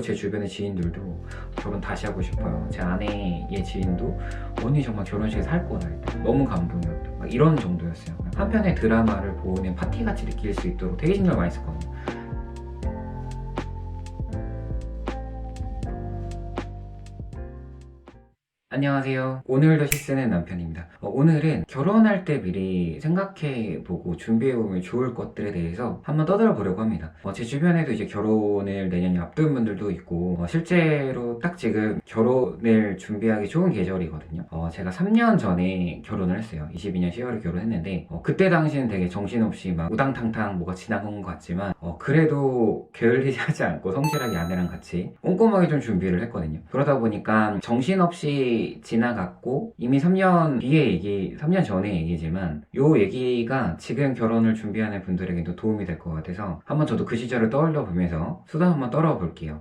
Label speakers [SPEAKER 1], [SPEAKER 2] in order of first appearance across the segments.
[SPEAKER 1] 제 주변의 지인들도 결혼 다시 하고 싶어요. 제 아내의 지인도 언니 정말 결혼식에서 할 거다, 너무 감동이었다, 막 이런 정도였어요. 한편의 드라마를 보는 파티같이 느낄 수 있도록 되게 신경 많이 썼거든요. 안녕하세요. 오늘도 시쓰는 남편입니다. 오늘은 결혼할 때 미리 생각해보고 준비해보면 좋을 것들에 대해서 한번 떠들어 보려고 합니다. 제 주변에도 이제 결혼을 내년에 앞둔 분들도 있고, 실제로 딱 지금 결혼을 준비하기 좋은 계절이거든요. 제가 3년 전에 결혼을 했어요. 22년 10월에 결혼했는데, 그때 당시는 되게 정신없이 막 우당탕탕 뭐가 지나간 것 같지만, 그래도 게을리지 하지 않고 성실하게 아내랑 같이 꼼꼼하게 좀 준비를 했거든요. 그러다 보니까 정신없이 지나갔고, 이미 3년 뒤의 얘기, 3년 전의 얘기지만 요 얘기가 지금 결혼을 준비하는 분들에게도 도움이 될 것 같아서 한번 저도 그 시절을 떠올려 보면서 수다 한번 떨어 볼게요.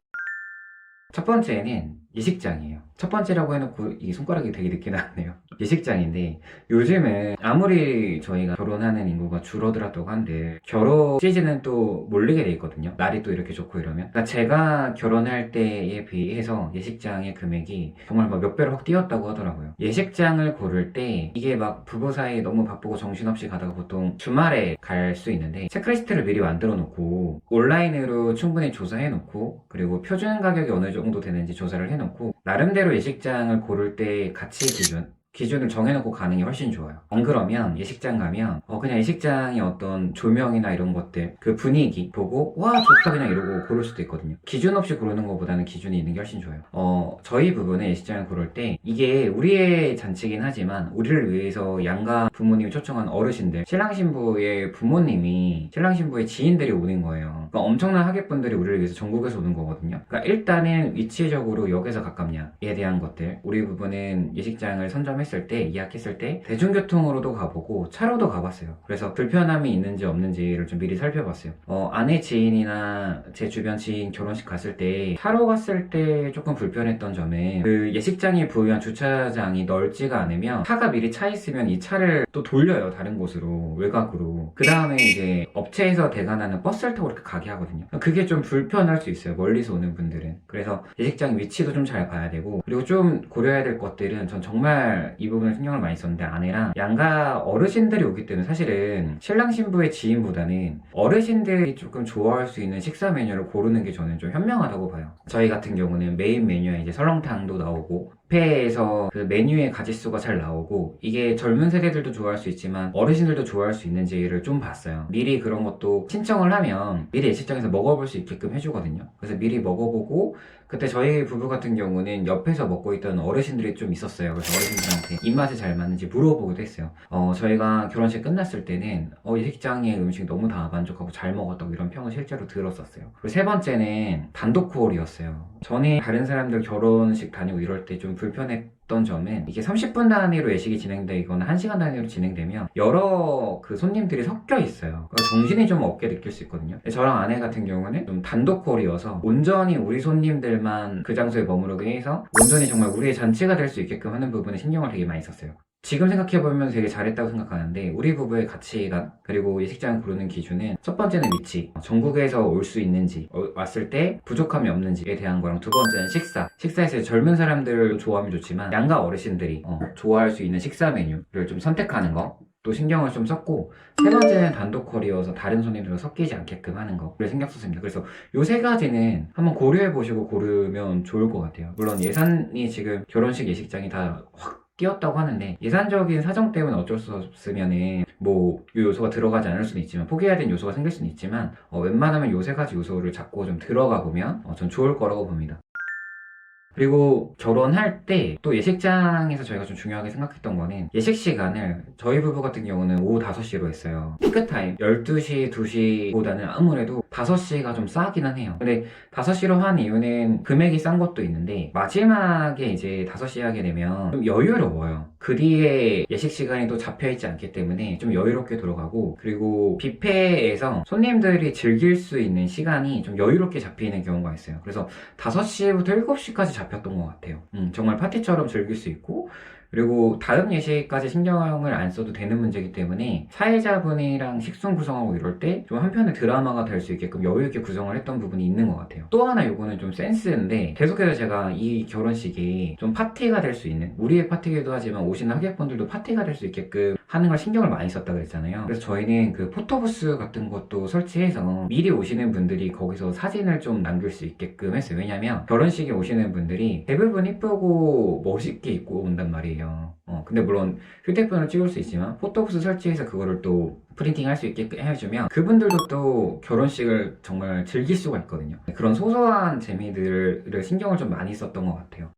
[SPEAKER 1] 첫 번째는 예식장이에요. 첫 번째라고 해놓고 이 손가락이 되게 늦게 나왔네요. 예식장인데, 요즘은 아무리 저희가 결혼하는 인구가 줄어들었다고 한들 결혼 시즌은 또 몰리게 돼 있거든요. 날이 또 이렇게 좋고 이러면. 그러니까 제가 결혼할 때에 비해서 예식장의 금액이 정말 막 몇 배로 확 뛰었다고 하더라고요. 예식장을 고를 때 이게 막 부부 사이 너무 바쁘고 정신없이 가다가 보통 주말에 갈 수 있는데, 체크리스트를 미리 만들어 놓고 온라인으로 충분히 조사해 놓고, 그리고 표준 가격이 어느 정도 되는지 조사를 해놓고 나름대로 예식장을 고를 때 가치 기준을 정해놓고 가는 게 훨씬 좋아요. 안 그러면 예식장 가면 그냥 예식장의 어떤 조명이나 이런 것들, 그 분위기 보고 와 좋다 그냥 이러고 고를 수도 있거든요. 기준 없이 고르는 것보다는 기준이 있는 게 훨씬 좋아요. 저희 부부는 예식장을 고를 때 이게 우리의 잔치긴 하지만 우리를 위해서 양가 부모님이 초청한 어르신들, 신랑 신부의 부모님이 신랑 신부의 지인들이 오는 거예요. 그러니까 엄청난 하객분들이 우리를 위해서 전국에서 오는 거거든요. 그러니까 일단은 위치적으로 역에서 가깝냐에 대한 것들, 우리 부부는 예식장을 선점했을 때, 예약했을 때 대중교통으로도 가보고 차로도 가봤어요. 그래서 불편함이 있는지 없는지를 좀 미리 살펴봤어요. 아내 지인이나 제 주변 지인 결혼식 갔을 때 차로 갔을 때 조금 불편했던 점은, 그 예식장이 부여한 주차장이 넓지가 않으면 차가 미리 차 있으면 이 차를 또 돌려요, 다른 곳으로, 외곽으로. 그 다음에 이제 업체에서 대관하는 버스를 타고 이렇게 가게 하거든요. 그게 좀 불편할 수 있어요, 멀리서 오는 분들은. 그래서 예식장 위치도 좀 잘 봐야 되고, 그리고 좀 고려해야 될 것들은, 전 정말 이 부분을 신경을 많이 썼는데, 아내랑 양가 어르신들이 오기 때문에 사실은 신랑 신부의 지인보다는 어르신들이 조금 좋아할 수 있는 식사 메뉴를 고르는 게 저는 좀 현명하다고 봐요. 저희 같은 경우는 메인 메뉴에 이제 설렁탕도 나오고, 뷔페에서 그 메뉴의 가짓수가 잘 나오고, 이게 젊은 세대들도 좋아할 수 있지만 어르신들도 좋아할 수 있는지를 좀 봤어요. 미리 그런 것도 신청을 하면 미리 예식장에서 먹어볼 수 있게끔 해주거든요. 그래서 미리 먹어보고, 그때 저희 부부 같은 경우는 옆에서 먹고 있던 어르신들이 좀 있었어요. 그래서 어르신들한테 입맛에 잘 맞는지 물어보기도 했어요. 저희가 결혼식 끝났을 때는 예식장의 음식 너무 다 만족하고 잘 먹었다고 이런 평을 실제로 들었었어요. 그리고 세 번째는 단독 콜이었어요. 전에 다른 사람들 결혼식 다니고 이럴 때 좀 불편했던 점은, 이게 30분 단위로 예식이 진행되거나 1시간 단위로 진행되면 여러 그 손님들이 섞여 있어요. 그러니까 정신이 좀 없게 느낄 수 있거든요. 저랑 아내 같은 경우는 좀 단독 콜이어서 온전히 우리 손님들만 그 장소에 머무르게 해서 온전히 정말 우리의 잔치가 될 수 있게끔 하는 부분에 신경을 되게 많이 썼어요. 지금 생각해보면 되게 잘했다고 생각하는데, 우리 부부의 가치관, 그리고 예식장 고르는 기준은, 첫 번째는 위치, 전국에서 올 수 있는지, 왔을 때 부족함이 없는지에 대한 거랑, 두 번째는 식사에서 젊은 사람들을 좋아하면 좋지만 양가 어르신들이 좋아할 수 있는 식사 메뉴를 좀 선택하는 거, 또 신경을 좀 썼고, 세 번째는 단독 콜이어서 다른 손님들과 섞이지 않게끔 하는 거를 신경 썼습니다. 그래서 요 세 가지는 한번 고려해보시고 고르면 좋을 것 같아요. 물론 예산이 지금 결혼식 예식장이 다 확 뛰었다고 하는데, 예산적인 사정 때문에 어쩔 수 없으면은 뭐 이 요소가 들어가지 않을 수는 있지만, 포기해야 되는 요소가 생길 수는 있지만, 웬만하면 요 세 가지 요소를 잡고 좀 들어가 보면 전 좋을 거라고 봅니다. 그리고 결혼할 때 또 예식장에서 저희가 좀 중요하게 생각했던 거는, 예식 시간을 저희 부부 같은 경우는 오후 5시로 했어요. 피크타임 12시, 2시보다는 아무래도 5시가 좀 싸기는 해요. 근데 5시로 한 이유는 금액이 싼 것도 있는데, 마지막에 이제 5시 하게 되면 좀 여유로워요. 그 뒤에 예식 시간이 또 잡혀있지 않기 때문에 좀 여유롭게 돌아가고, 그리고 뷔페에서 손님들이 즐길 수 있는 시간이 좀 여유롭게 잡히는 경우가 있어요. 그래서 5시부터 7시까지 잡혔던 것 같아요. 정말 파티처럼 즐길 수 있고, 그리고 다음 예시까지 신경을 안 써도 되는 문제이기 때문에 사회자분이랑 식순 구성하고 이럴 때 좀 한편의 드라마가 될 수 있게끔 여유 있게 구성을 했던 부분이 있는 것 같아요. 또 하나 요거는 좀 센스인데 계속해서 제가 이 결혼식이 좀 파티가 될 수 있는, 우리의 파티기도 하지만 오시는 하객분들도 파티가 될 수 있게끔 하는 걸 신경을 많이 썼다 그랬잖아요. 그래서 저희는 그 포토부스 같은 것도 설치해서 미리 오시는 분들이 거기서 사진을 좀 남길 수 있게끔 했어요. 왜냐면 결혼식에 오시는 분들이 대부분 이쁘고 멋있게 입고 온단 말이에요. 근데 물론 휴대폰으로 찍을 수 있지만 포토부스 설치해서 그거를 또 프린팅 할 수 있게 해주면 그분들도 또 결혼식을 정말 즐길 수가 있거든요. 그런 소소한 재미들을 신경을 좀 많이 썼던 것 같아요.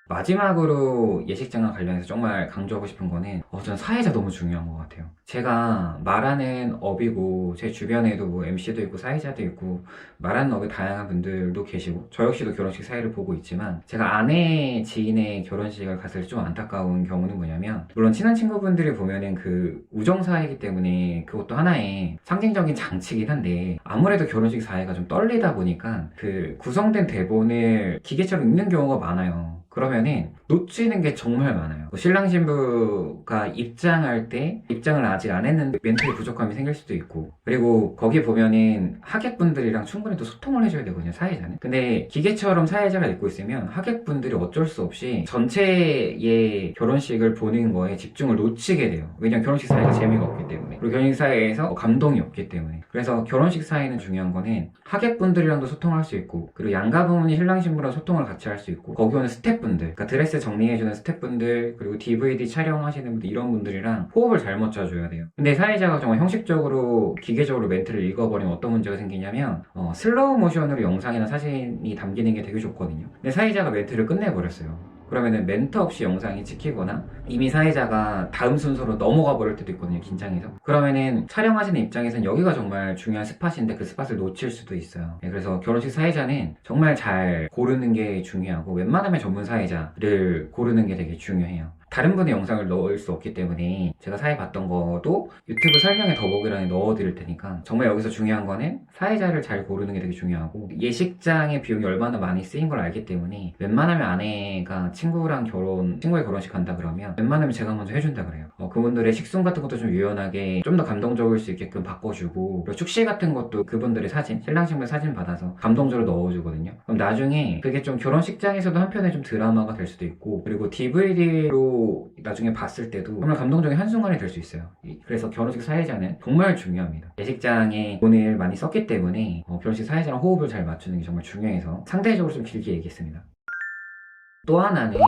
[SPEAKER 1] 마지막으로 예식장과 관련해서 정말 강조하고 싶은 거는 전 사회자 너무 중요한 것 같아요. 제가 말하는 업이고 제 주변에도 뭐 MC도 있고 사회자도 있고 말하는 업에 다양한 분들도 계시고 저 역시도 결혼식 사회를 보고 있지만 제가 아내 지인의 결혼식을 갔을 때 좀 안타까운 경우는 뭐냐면, 물론 친한 친구분들이 보면은 그 우정사이기 때문에 그것도 하나의 상징적인 장치이긴 한데 아무래도 결혼식 사회가 좀 떨리다 보니까 그 구성된 대본을 기계처럼 읽는 경우가 많아요. 그러면은 놓치는 게 정말 많아요. 신랑 신부가 입장할 때 입장을 아직 안 했는데 멘트의 부족함이 생길 수도 있고, 그리고 거기 보면은 하객분들이랑 충분히 또 소통을 해줘야 되거든요, 사회자는. 근데 기계처럼 사회자가 읽고 있으면 하객분들이 어쩔 수 없이 전체의 결혼식을 보는 거에 집중을 놓치게 돼요. 왜냐면 결혼식 사회가 재미가 없기 때문에, 그리고 결혼식 사회에서 감동이 없기 때문에. 그래서 결혼식 사회는 중요한 거는 하객분들이랑도 소통할 수 있고, 그리고 양가 부모님 신랑 신부랑 소통을 같이 할 수 있고, 거기 오는 스태프분들, 그러니까 드레스 정리해주는 스태프분들, 그리고 DVD 촬영하시는 분들, 이런 분들이랑 호흡을 잘 맞춰줘야 돼요. 근데 사회자가 정말 형식적으로 기계적으로 멘트를 읽어버리면 어떤 문제가 생기냐면 슬로우 모션으로 영상이나 사진이 담기는 게 되게 좋거든요. 근데 사회자가 멘트를 끝내버렸어요. 그러면은 멘트 없이 영상이 찍히거나 이미 사회자가 다음 순서로 넘어가 버릴 때도 있거든요, 긴장해서. 그러면은 촬영하시는 입장에서는 여기가 정말 중요한 스팟인데 그 스팟을 놓칠 수도 있어요. 그래서 결혼식 사회자는 정말 잘 고르는 게 중요하고, 웬만하면 전문 사회자를 고르는 게 되게 중요해요. 다른 분의 영상을 넣을 수 없기 때문에 제가 사회 봤던 것도 유튜브 설명에 더보기란에 넣어드릴 테니까, 정말 여기서 중요한 거는 사회자를 잘 고르는 게 되게 중요하고, 예식장의 비용이 얼마나 많이 쓰인 걸 알기 때문에 웬만하면 아내가 친구의 결혼식 간다 그러면 웬만하면 제가 먼저 해준다 그래요. 그분들의 식순 같은 것도 좀 유연하게 좀 더 감동적일 수 있게끔 바꿔주고, 그리고 축시 같은 것도 그분들의 사진, 신랑 신부 사진 받아서 감동적으로 넣어주거든요. 그럼 나중에 그게 좀 결혼식장에서도 한편에 좀 드라마가 될 수도 있고, 그리고 DVD로 나중에 봤을 때도 정말 감동적인 한순간이 될 수 있어요. 그래서 결혼식 사회자는 정말 중요합니다. 예식장에 돈을 많이 썼기 때문에 결혼식 사회자랑 호흡을 잘 맞추는 게 정말 중요해서 상대적으로 좀 길게 얘기했습니다. 또 하나는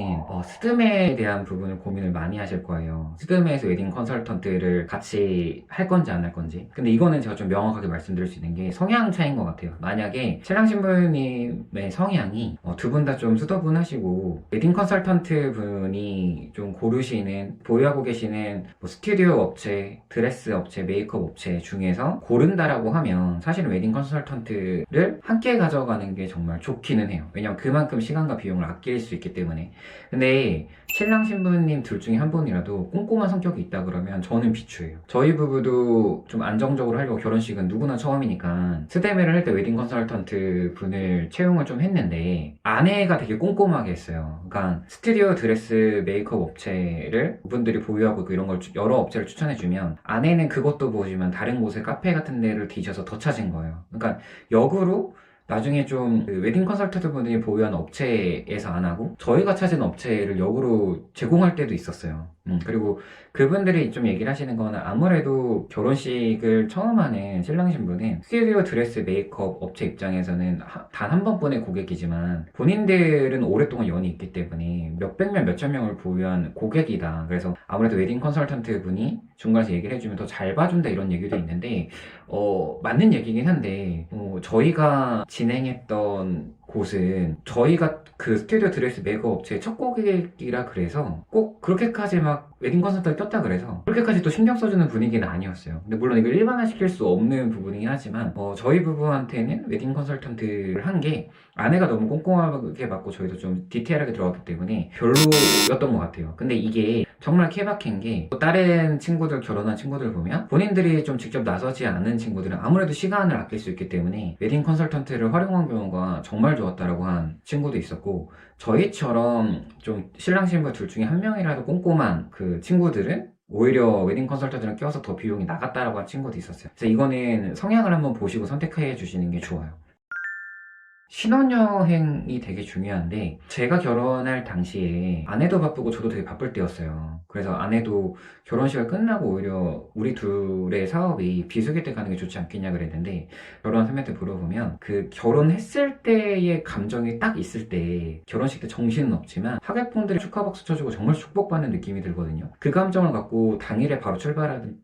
[SPEAKER 1] 스드메에 대한 부분을 고민을 많이 하실 거예요. 스드메에서 웨딩 컨설턴트를 같이 할 건지 안 할 건지. 근데 이거는 제가 좀 명확하게 말씀드릴 수 있는 게 성향 차이인 것 같아요. 만약에 신랑 신부님의 성향이 두 분 다 좀 수더분하시고 웨딩 컨설턴트 분이 좀 고르시는, 보유하고 계시는 뭐 스튜디오 업체, 드레스 업체, 메이크업 업체 중에서 고른다라고 하면 사실은 웨딩 컨설턴트를 함께 가져가는 게 정말 좋기는 해요. 왜냐면 그만큼 시간과 비용을 아낄 수 있기 때문에. 근데 신랑 신부님 둘 중에 한 분이라도 꼼꼼한 성격이 있다 그러면 저는 비추해요. 저희 부부도 좀 안정적으로 하려고 결혼식은 누구나 처음이니까 스데메를 할 때 웨딩 컨설턴트 분을 채용을 좀 했는데 아내가 되게 꼼꼼하게 했어요. 그러니까 스튜디오 드레스 메이크업 업체를 분들이 보유하고 있고 이런 걸 여러 업체를 추천해주면 아내는 그것도 보지만 다른 곳에 카페 같은 데를 뒤져서 더 찾은 거예요. 그러니까 역으로 나중에 좀 웨딩 컨설턴트 분들이 보유한 업체에서 안 하고 저희가 찾은 업체를 역으로 제공할 때도 있었어요. 그리고 그분들이 좀 얘기를 하시는 거는 아무래도 결혼식을 처음 하는 신랑 신부는 스튜디오 드레스 메이크업 업체 입장에서는 단 한 번뿐의 고객이지만 본인들은 오랫동안 연이 있기 때문에 몇백 명, 몇천 명을 보유한 고객이다. 그래서 아무래도 웨딩 컨설턴트 분이 중간에서 얘기를 해주면 더 잘 봐준다, 이런 얘기도 있는데 맞는 얘기긴 한데 저희가 진행했던 곳은 저희가 그 스튜디오 드레스 메이크업 업체의 첫 고객이라 그래서 꼭 그렇게까지 막 웨딩 컨설턴트 꼈다 그래서 그렇게까지 또 신경 써주는 분위기는 아니었어요. 근데 물론 이걸 일반화시킬 수 없는 부분이긴 하지만 저희 부부한테는 웨딩 컨설턴트를 한 게 아내가 너무 꼼꼼하게 받고 저희도 좀 디테일하게 들어갔기 때문에 별로였던 것 같아요. 근데 이게 정말 케바케인 게 다른 친구들 결혼한 친구들 보면 본인들이 좀 직접 나서지 않은 친구들은 아무래도 시간을 아낄 수 있기 때문에 웨딩 컨설턴트를 활용한 경우가 정말 좋았다라고 한 친구도 있었고 저희처럼 좀 신랑 신부 둘 중에 한 명이라도 꼼꼼한 그 친구들은 오히려 웨딩 컨설턴트를 껴서 더 비용이 나갔다라고 한 친구도 있었어요. 그래서 이거는 성향을 한번 보시고 선택해 주시는 게 좋아요. 신혼여행이 되게 중요한데 제가 결혼할 당시에 아내도 바쁘고 저도 되게 바쁠 때였어요. 그래서 아내도 결혼식을 끝나고 오히려 우리 둘의 사업이 비수기 때 가는 게 좋지 않겠냐 그랬는데 결혼 선배한테 물어보면 그 결혼했을 때의 감정이 딱 있을 때 결혼식 때 정신은 없지만 하객분들이 축하박수 쳐주고 정말 축복받는 느낌이 들거든요. 그 감정을 갖고 당일에 바로 출발하든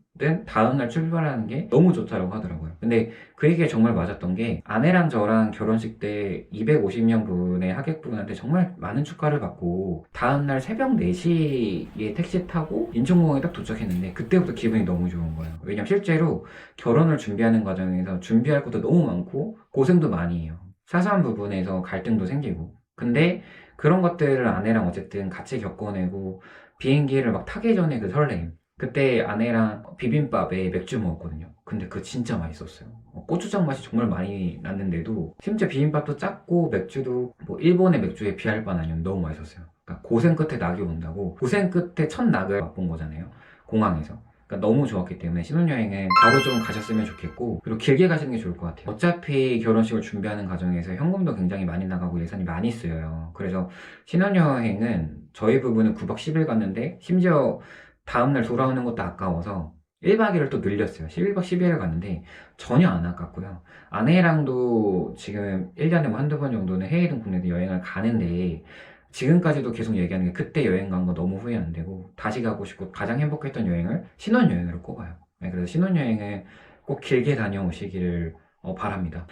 [SPEAKER 1] 다음날 출발하는 게 너무 좋다고 하더라고요. 근데 그 얘기가 정말 맞았던 게 아내랑 저랑 결혼식 때 250명분의 하객분한테 정말 많은 축하를 받고 다음날 새벽 4시에 택시 타고 인천공항에 딱 도착했는데 그때부터 기분이 너무 좋은 거예요. 왜냐면 실제로 결혼을 준비하는 과정에서 준비할 것도 너무 많고 고생도 많이 해요. 사소한 부분에서 갈등도 생기고 근데 그런 것들을 아내랑 어쨌든 같이 겪어내고 비행기를 막 타기 전에 그 설렘 그때 아내랑 비빔밥에 맥주 먹었거든요. 근데 그거 진짜 맛있었어요. 고추장 맛이 정말 많이 났는데도 심지어 비빔밥도 작고 맥주도 뭐 일본의 맥주에 비할 바는 아니었는데 너무 맛있었어요. 그러니까 고생 끝에 낙이 온다고 고생 끝에 첫 낙을 맛본 거잖아요. 공항에서. 그러니까 너무 좋았기 때문에 신혼여행은 바로 좀 가셨으면 좋겠고 그리고 길게 가시는 게 좋을 것 같아요. 어차피 결혼식을 준비하는 과정에서 현금도 굉장히 많이 나가고 예산이 많이 쓰여요. 그래서 신혼여행은 저희 부부는 9박 10일 갔는데 심지어 다음날 돌아오는 것도 아까워서 1박 2일을 또 늘렸어요. 11박 12일을 갔는데 전혀 안 아깝고요. 아내랑도 지금 1년에 뭐 한두 번 정도는 해외든 국내든 여행을 가는데 지금까지도 계속 얘기하는 게 그때 여행 간 거 너무 후회 안 되고 다시 가고 싶고 가장 행복했던 여행을 신혼여행으로 꼽아요. 네, 그래서 신혼여행을 꼭 길게 다녀오시기를 바랍니다.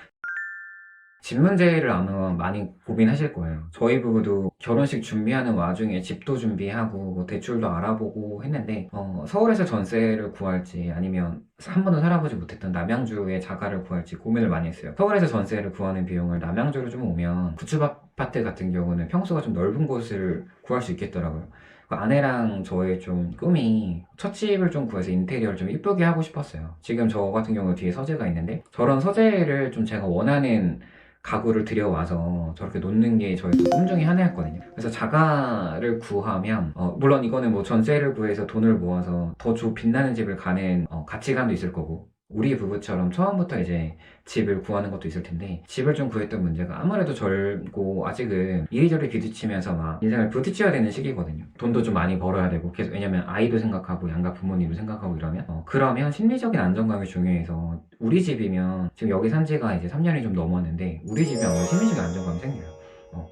[SPEAKER 1] 집 문제를 아마 많이 고민하실 거예요. 저희 부부도 결혼식 준비하는 와중에 집도 준비하고 뭐 대출도 알아보고 했는데 서울에서 전세를 구할지 아니면 한 번도 살아보지 못했던 남양주에 자가를 구할지 고민을 많이 했어요. 서울에서 전세를 구하는 비용을 남양주로 좀 오면 구축 아파트 같은 경우는 평수가 좀 넓은 곳을 구할 수 있겠더라고요. 그 아내랑 저의 좀 꿈이 첫 집을 좀 구해서 인테리어를 좀 이쁘게 하고 싶었어요. 지금 저 같은 경우 뒤에 서재가 있는데 저런 서재를 좀 제가 원하는 가구를 들여와서 저렇게 놓는 게 저의 꿈 중에 하나였거든요. 그래서 자가를 구하면 물론 이거는 뭐 전세를 구해서 돈을 모아서 더 빛나는 집을 가는 가치관도 있을 거고 우리 부부처럼 처음부터 이제 집을 구하는 것도 있을 텐데 집을 좀 구했던 문제가 아무래도 젊고 아직은 이리저리 부딪히면서 막 인생을 부딪혀야 되는 시기거든요. 돈도 좀 많이 벌어야 되고 계속 왜냐면 아이도 생각하고 양가 부모님도 생각하고 이러면 그러면 심리적인 안정감이 중요해서 우리 집이면 지금 여기 산 지가 이제 3년이 좀 넘었는데 우리 집이 아무래도 심리적인 안정감이 생겨요.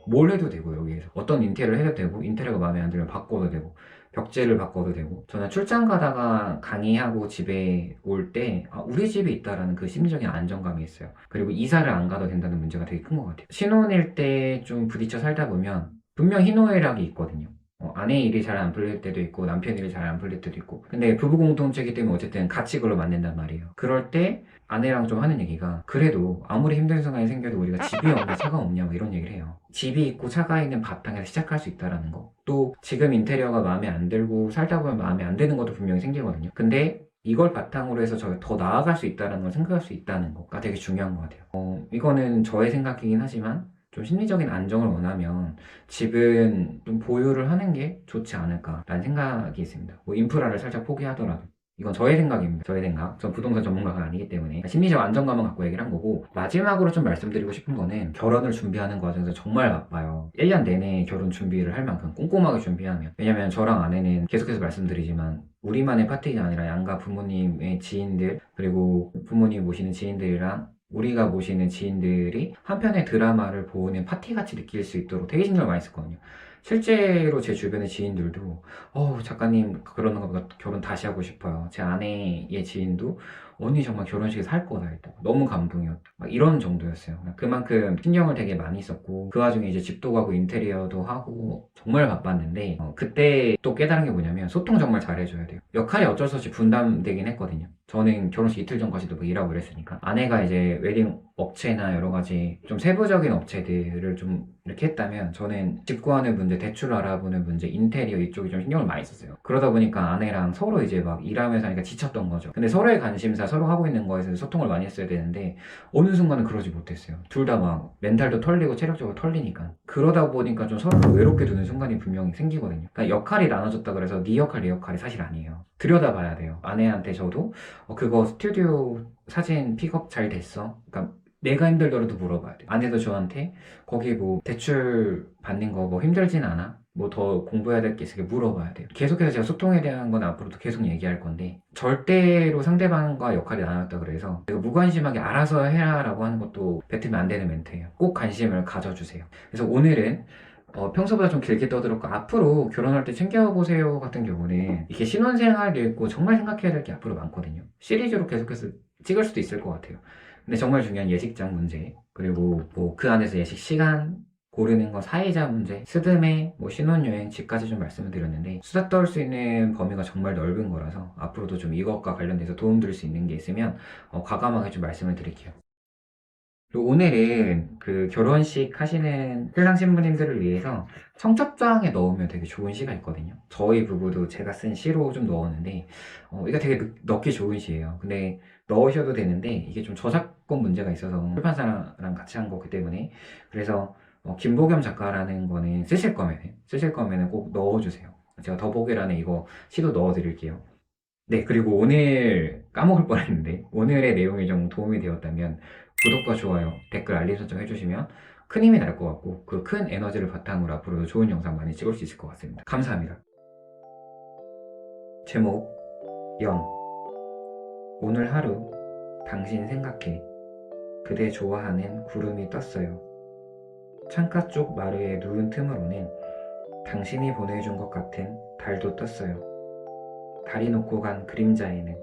[SPEAKER 1] 뭘 해도 되고 여기에서 어떤 인테리어를 해도 되고 인테리어가 마음에 안 들면 바꿔도 되고 벽지를 바꿔도 되고 저는 출장 가다가 강의하고 집에 올 때 우리 집에 있다라는 그 심리적인 안정감이 있어요. 그리고 이사를 안 가도 된다는 문제가 되게 큰 것 같아요. 신혼일 때 좀 부딪혀 살다 보면 분명 희노애락이 있거든요. 아내 일이 잘 안 풀릴 때도 있고 남편 일이 잘 안 풀릴 때도 있고 근데 부부 공동체이기 때문에 어쨌든 같이 그걸 만든단 말이에요. 그럴 때 아내랑 좀 하는 얘기가 그래도 아무리 힘든 순간이 생겨도 우리가 집이 없는데 차가 없냐 뭐 이런 얘기를 해요. 집이 있고 차가 있는 바탕에서 시작할 수 있다라는 거. 또 지금 인테리어가 마음에 안 들고 살다 보면 마음에 안 드는 것도 분명히 생기거든요. 근데 이걸 바탕으로 해서 저희 더 나아갈 수 있다는 걸 생각할 수 있다는 거가 되게 중요한 것 같아요. 이거는 저의 생각이긴 하지만 좀 심리적인 안정을 원하면 집은 좀 보유를 하는 게 좋지 않을까라는 생각이 있습니다. 뭐 인프라를 살짝 포기하더라도 이건 저의 생각입니다. 저의 생각. 전 부동산 전문가가 아니기 때문에 심리적 안정감만 갖고 얘기를 한 거고 마지막으로 좀 말씀드리고 싶은 거는 결혼을 준비하는 과정에서 정말 바빠요. 1년 내내 결혼 준비를 할 만큼 꼼꼼하게 준비하면 왜냐면 저랑 아내는 계속해서 말씀드리지만 우리만의 파티가 아니라 양가 부모님의 지인들 그리고 부모님 모시는 지인들이랑 우리가 모시는 지인들이 한 편의 드라마를 보는 파티같이 느낄 수 있도록 되게 신경을 많이 썼거든요. 실제로 제 주변의 지인들도 작가님 그러는 것보다 결혼 다시 하고 싶어요. 제 아내의 지인도 언니 정말 결혼식에서 할 거다 했다. 너무 감동이었다. 막 이런 정도였어요. 그만큼 신경을 되게 많이 썼고 그 와중에 이제 집도 가고 인테리어도 하고 정말 바빴는데 그때 또 깨달은 게 뭐냐면 소통 정말 잘해줘야 돼요. 역할이 어쩔 수 없이 분담되긴 했거든요. 저는 결혼식 이틀 전까지도 뭐 일하고 그랬으니까 아내가 이제 웨딩 업체나 여러 가지 좀 세부적인 업체들을 좀 이렇게 했다면 저는 집 구하는 문제, 대출 알아보는 문제, 인테리어 이쪽에 좀 신경을 많이 썼어요. 그러다 보니까 아내랑 서로 이제 막 일하면서 하니까 지쳤던 거죠. 근데 서로의 관심사, 서로 하고 있는 거에서 소통을 많이 했어야 되는데 어느 순간은 그러지 못했어요. 둘 다 막 멘탈도 털리고 체력적으로 털리니까. 그러다 보니까 좀 서로를 외롭게 두는 순간이 분명히 생기거든요. 그러니까 역할이 나눠졌다 그래서 네 역할, 내 역할이 사실 아니에요. 들여다봐야 돼요. 아내한테 저도 그거 스튜디오 사진 픽업 잘 됐어? 그러니까 내가 힘들더라도 물어봐야 돼. 아내도 저한테 거기 뭐 대출 받는 거 뭐 힘들진 않아? 뭐 더 공부해야 될 게 있으니까 물어봐야 돼요. 계속해서 제가 소통에 대한 건 앞으로도 계속 얘기할 건데 절대로 상대방과 역할이 나눴다 그래서 내가 무관심하게 알아서 해라라고 하는 것도 뱉으면 안 되는 멘트예요. 꼭 관심을 가져주세요. 그래서 오늘은 평소보다 좀 길게 떠들었고 앞으로 결혼할 때 챙겨보세요 같은 경우는 이렇게 신혼생활도 있고 정말 생각해야 될 게 앞으로 많거든요. 시리즈로 계속해서 찍을 수도 있을 것 같아요. 근데 정말 중요한 예식장 문제, 그리고 뭐 그 안에서 예식 시간 고르는 거, 사회자 문제, 스드메, 뭐 신혼여행, 집까지 좀 말씀을 드렸는데 수다 떨 수 있는 범위가 정말 넓은 거라서 앞으로도 좀 이것과 관련돼서 도움 드릴 수 있는 게 있으면 과감하게 좀 말씀을 드릴게요. 그리고 오늘은 그 결혼식 하시는 신랑 신부님들을 위해서 청첩장에 넣으면 되게 좋은 시가 있거든요. 저희 부부도 제가 쓴 시로 좀 넣었는데 이거 되게 넣기 좋은 시예요. 근데 넣으셔도 되는데 이게 좀 저작권 문제가 있어서 출판사랑 같이 한 거기 때문에 그래서 김보겸 작가라는 거는 쓰실 거면은 꼭 넣어주세요. 제가 더보기란에 이거 시도 넣어드릴게요. 네, 그리고 오늘 까먹을 뻔했는데 오늘의 내용이 좀 도움이 되었다면 구독과 좋아요, 댓글 알림 설정 해주시면 큰 힘이 날 것 같고 그 큰 에너지를 바탕으로 앞으로도 좋은 영상 많이 찍을 수 있을 것 같습니다. 감사합니다. 제목 0. 오늘 하루 당신 생각해. 그대 좋아하는 구름이 떴어요. 창가 쪽 마루의 누운 틈으로는 당신이 보내준 것 같은 달도 떴어요. 달이 놓고 간 그림자에는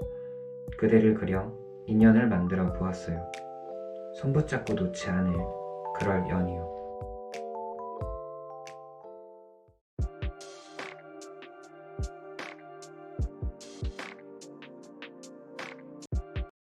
[SPEAKER 1] 그대를 그려 인연을 만들어 보았어요. 손붙잡고 놓지 않을 그럴 연이요.